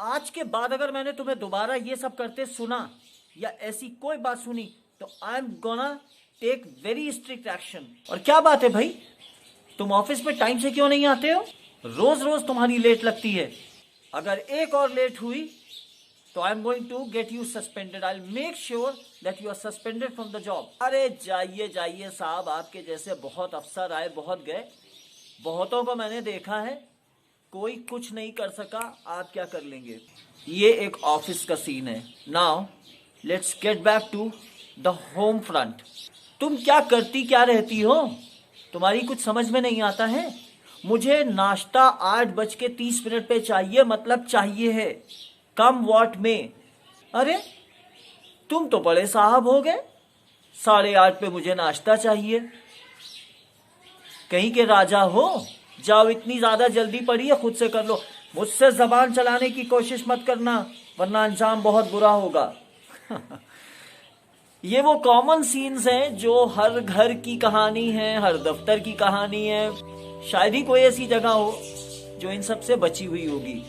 आज के बाद अगर मैंने तुम्हें दोबारा ये सब करते सुना या ऐसी कोई बात सुनी तो I am gonna take very strict action. और क्या बात है भाई, तुम ऑफिस में टाइम से क्यों नहीं आते हो? रोज रोज तुम्हारी लेट लगती है। अगर एक और लेट हुई तो I am going to get you suspended. I will make sure that you are suspended from the job. अरे जाइए जाइए साहब, आपके जैसे बहुत अफसर आए, बहुत गए, बहुतों को मैंने देखा है, कोई कुछ नहीं कर सका, आप क्या कर लेंगे? ये एक ऑफिस का सीन है। Now let's get back to the home front. तुम क्या करती क्या रहती हो? तुम्हारी कुछ समझ में नहीं आता है। मुझे नाश्ता 8:30 पे चाहिए, मतलब चाहिए है, कम वॉट में। अरे तुम तो बड़े साहब हो गए, 8:30 पे मुझे नाश्ता चाहिए। कहीं के राजा हो? जाओ, इतनी ज्यादा जल्दी पड़ी है, खुद से कर लो। मुझसे जबान चलाने की कोशिश मत करना, वरना अंजाम बहुत बुरा होगा। ये वो कॉमन सीन्स हैं जो हर घर की कहानी है, हर दफ्तर की कहानी है। शायद ही कोई ऐसी जगह हो जो इन सब से बची हुई होगी।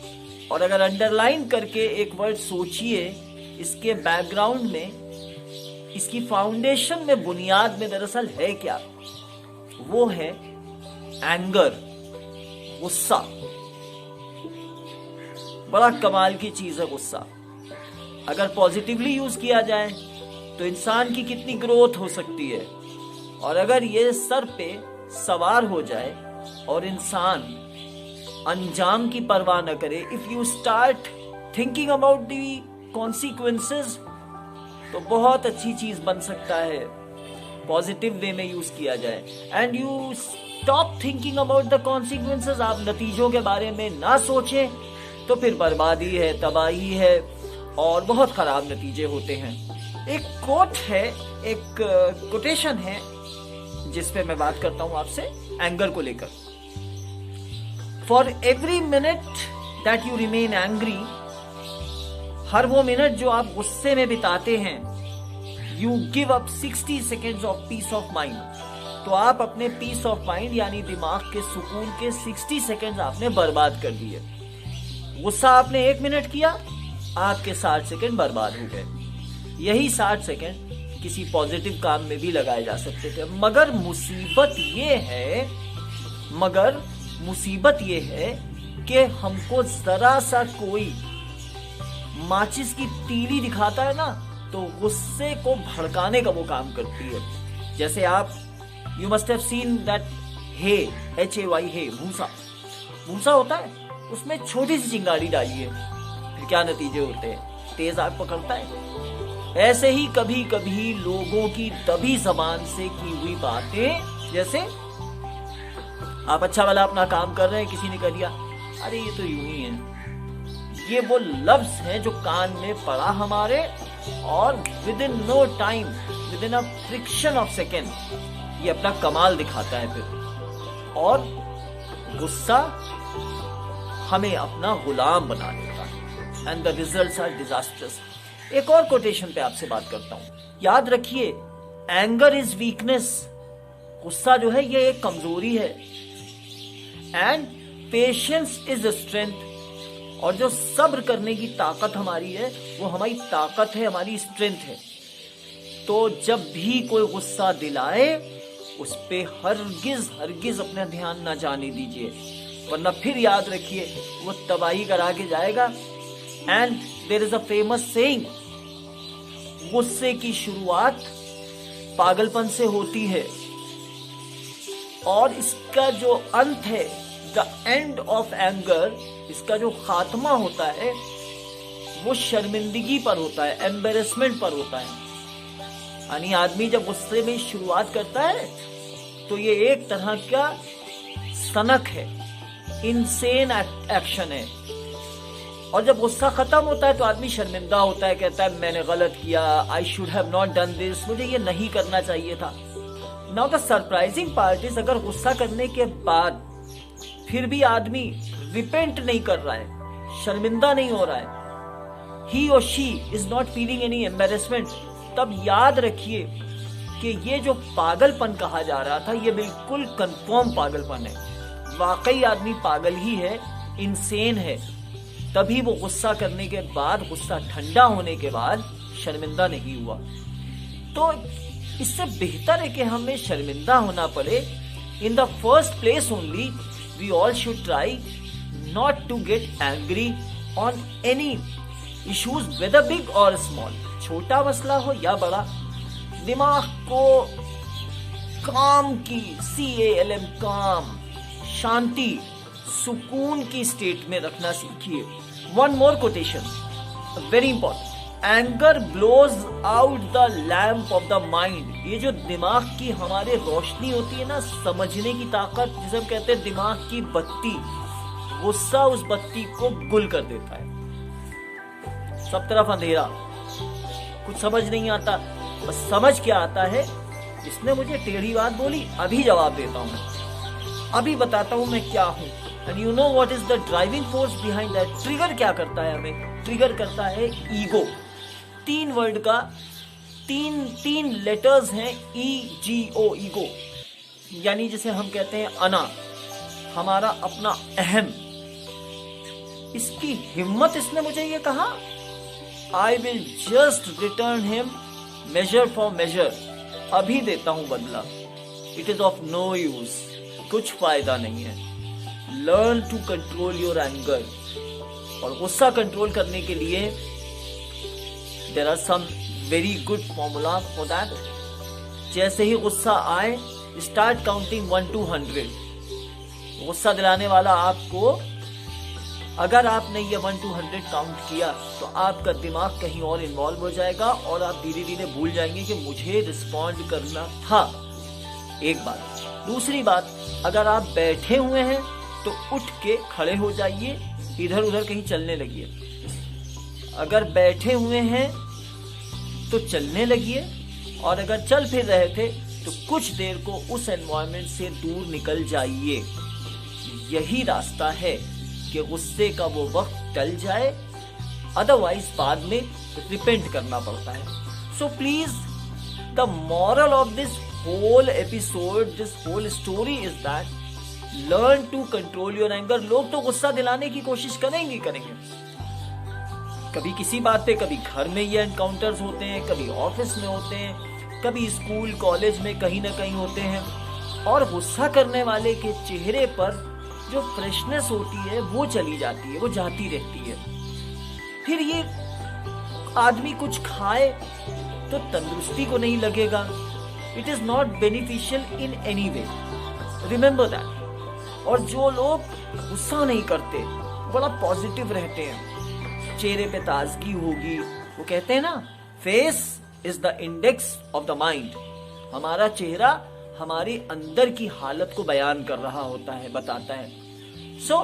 और अगर अंडरलाइन करके एक वर्ड सोचिए, इसके बैकग्राउंड में, इसकी फाउंडेशन में, बुनियाद में दरअसल है क्या? वो है एंगर, गुस्सा। बड़ा कमाल की चीज है गुस्सा। अगर पॉजिटिवली यूज किया जाए तो इंसान की कितनी ग्रोथ हो सकती है, और अगर ये सर पे सवार हो जाए और इंसान अंजाम की परवाह न करे, if you start thinking about the consequences, तो बहुत अच्छी चीज बन सकता है, पॉजिटिव वे में यूज किया जाए। And you stop thinking about the consequences. आप नतीजों के बारे में ना सोचें तो फिर बर्बादी है, तबाही है, और बहुत खराब नतीजे होते हैं। एक कोट है, एक कोटेशन है जिसपे मैं बात करता हूं आपसे एंगर को लेकर। For every minute that you remain angry, हर वो मिनट जो आप गुस्से में बिताते हैं, you give up 60 seconds of peace of mind. तो आप अपने पीस ऑफ माइंड यानी दिमाग के सुकून के 60 सेकेंड्स आपने बर्बाद कर दिए। गुस्सा आपने 1 मिनट किया, आपके 60 सेकेंड बर्बाद हो गए। यही 60 सेकेंड किसी पॉजिटिव काम में भी लगाए जा सकते थे। मगर मुसीबत ये है कि हमको जरा सा कोई माचिस की तीली दिखाता है ना, तो गुस्से को भड़काने का वो काम करती है। जैसे आप you must have seen that hay, HAY, hay, भूसा होता है, उसमें छोटी सी चिंगारी डालिए, फिर क्या नतीजे होते हैं? तेज आग पकड़ता है। ऐसे ही कभी कभी लोगों की दबी जबान से की हुई बातें, जैसे आप अच्छा वाला अपना काम कर रहे हैं, किसी ने कह दिया अरे ये तो यूं ही है, ये वो लफ्ज हैं जो कान में पड़ा हमारे, और within no time, within a friction of second, ये अपना कमाल दिखाता है फिर। और गुस्सा हमें अपना गुलाम बना देता है, and the results are disasters. एक और कोटेशन पे आपसे बात करता हूं, याद रखिए, एंगर इज वीकनेस। गुस्सा जो है ये एक कमजोरी है, एंड पेशेंस इज स्ट्रेंथ। और जो सब्र करने की ताकत हमारी है, वो हमारी ताकत है, हमारी स्ट्रेंथ है। तो जब भी कोई गुस्सा दिलाए, उस पे हरगिज अपना ध्यान ना जाने दीजिए, वरना फिर याद रखिए वो तबाही करा के जाएगा। And there is a famous saying, गुस्से की शुरुआत पागलपन से होती है, और इसका जो अंत है, द एंड ऑफ एंगर, इसका जो खात्मा होता है वो शर्मिंदगी पर होता है, एम्बेरसमेंट पर होता है। यानी आदमी जब गुस्से में शुरुआत करता है तो ये एक तरह का सनक है, इनसेन एक्शन है। और जब गुस्सा खत्म होता है तो आदमी शर्मिंदा होता है, कहता है मैंने गलत किया, I should have not done this, मुझे ये नहीं करना चाहिए था। Now the surprising part is, अगर गुस्सा करने के बाद फिर भी आदमी रिपेंट नहीं कर रहा है, शर्मिंदा नहीं हो रहा है, ही और she is not feeling any embarrassment, तब याद रखिए कि ये जो पागलपन कहा जा रहा था, ये बिल्कुल कंफर्म पागलपन है। वाकई आदमी पागल ही है, इंसेन है। तभी वो गुस्सा करने के बाद, गुस्सा ठंडा होने के बाद शर्मिंदा नहीं हुआ। तो इससे बेहतर है कि हमें शर्मिंदा होना पड़े। In the first place only we all should try not to get angry on any issues whether big और स्मॉल। छोटा मसला हो या बड़ा, दिमाग को काम की, CALM काम, शांति, सुकून की स्टेट में रखना सीखिए। One more quotation, very important, anger blows out the lamp of the mind. ये जो दिमाग की हमारे रोशनी होती है ना, समझने की ताकत, जिसे हम कहते हैं दिमाग की बत्ती, गुस्सा उस बत्ती को गुल कर देता है। सब तरफ अंधेरा, कुछ समझ नहीं आता। बस समझ क्या आता है, इसने मुझे टेढ़ी बात बोली, अभी जवाब देता हूं, अभी बताता हूं मैं क्या हूं। And you know what is the driving force behind that. Trigger क्या करता है हमें? ट्रिगर करता है ईगो। 3 वर्ड का तीन लेटर्स हैं, EGO, ईगो, यानी जिसे हम कहते हैं अना, हमारा अपना अहम। इसकी हिम्मत, इसने मुझे ये कहा, I will just return him measure for measure, अभी देता हूं बदला। It is of no use, कुछ फायदा नहीं है। Learn to control your anger. और गुस्सा कंट्रोल करने के लिए there are some very good formula for that. जैसे ही गुस्सा आए, स्टार्ट काउंटिंग 1 to 100। गुस्सा दिलाने वाला आपको, अगर आपने ये 1 to 100 काउंट किया तो आपका दिमाग कहीं और इन्वॉल्व हो जाएगा और आप धीरे धीरे भूल जाएंगे कि मुझे रिस्पॉन्ड करना था। एक बात। दूसरी बात, अगर आप बैठे हुए हैं तो उठ के खड़े हो जाइए, इधर उधर कहीं चलने लगिए। अगर बैठे हुए हैं तो चलने लगिए, और अगर चल फिर रहे थे तो कुछ देर को उस एनवायरनमेंट से दूर निकल जाइए। यही रास्ता है कि गुस्से का वो वक्त टल जाए, अदरवाइज बाद में रिपेंट करना पड़ता है। So please, the moral of this whole episode, this whole story is that learn to control your anger. लोग तो गुस्सा दिलाने की कोशिश करेंगे, कभी किसी बात पे, कभी घर में ये एनकाउंटर्स होते हैं, कभी ऑफिस में होते हैं, कभी स्कूल कॉलेज में कहीं ना कहीं होते हैं। और गुस्सा करने वाले के चेहरे पर जो फ्रेशनेस होती है वो चली जाती है, वो जाती रहती है। फिर ये आदमी कुछ खाए तो तंदुरुस्ती को नहीं लगेगा। It is not beneficial in any way, remember that. और जो लोग गुस्सा नहीं करते, बड़ा पॉजिटिव रहते हैं, चेहरे पे ताजगी होगी। वो कहते हैं ना, face is the index of the mind. हमारा चेहरा हमारी अंदर की हालत को बयान कर रहा होता है, बताता है। So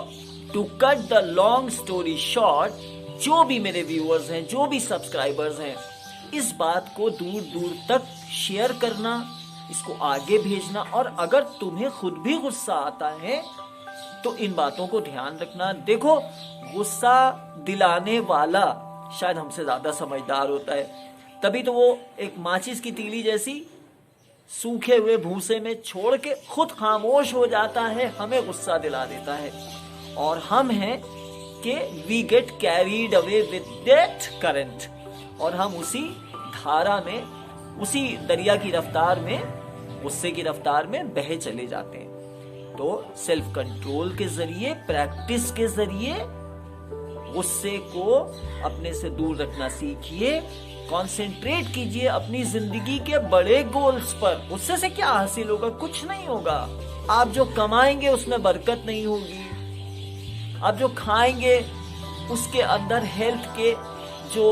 to cut the long story short, जो भी मेरे व्यूअर्स हैं, जो भी सब्सक्राइबर्स हैं, इस बात को दूर दूर तक शेयर करना, इसको आगे भेजना। और अगर तुम्हें खुद भी गुस्सा आता है तो इन बातों को ध्यान रखना। देखो, गुस्सा दिलाने वाला शायद हमसे ज्यादा समझदार होता है, तभी तो वो एक माचिस की तीली जैसी सूखे हुए भूसे में छोड़ के खुद खामोश हो जाता है, हमें गुस्सा दिला देता है। और हम हैं कि we get carried away with that current, और हम उसी धारा में, उसी दरिया की रफ्तार में, गुस्से की रफ्तार में बहे चले जाते हैं। तो सेल्फ कंट्रोल के जरिए, प्रैक्टिस के जरिए गुस्से को अपने से दूर रखना सीखिए। कंसंट्रेट कीजिए अपनी जिंदगी के बड़े गोल्स पर। गुस्से से क्या हासिल होगा? कुछ नहीं होगा। आप जो कमाएंगे उसमें बरकत नहीं होगी, आप जो खाएंगे उसके अंदर हेल्थ के जो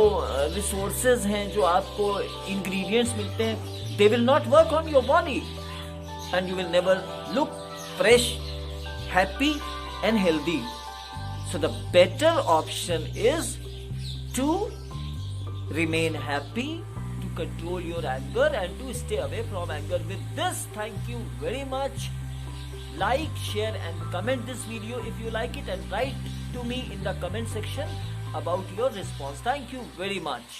रिसोर्सेज हैं, जो आपको इंग्रेडिएंट्स मिलते हैं, they will not work on your body and you will never look fresh, happy and healthy. So the better option is to remain happy, to control your anger and to stay away from anger. With this, thank you very much. Like, share and comment this video if you like it, and write to me in the comment section about your response. Thank you very much.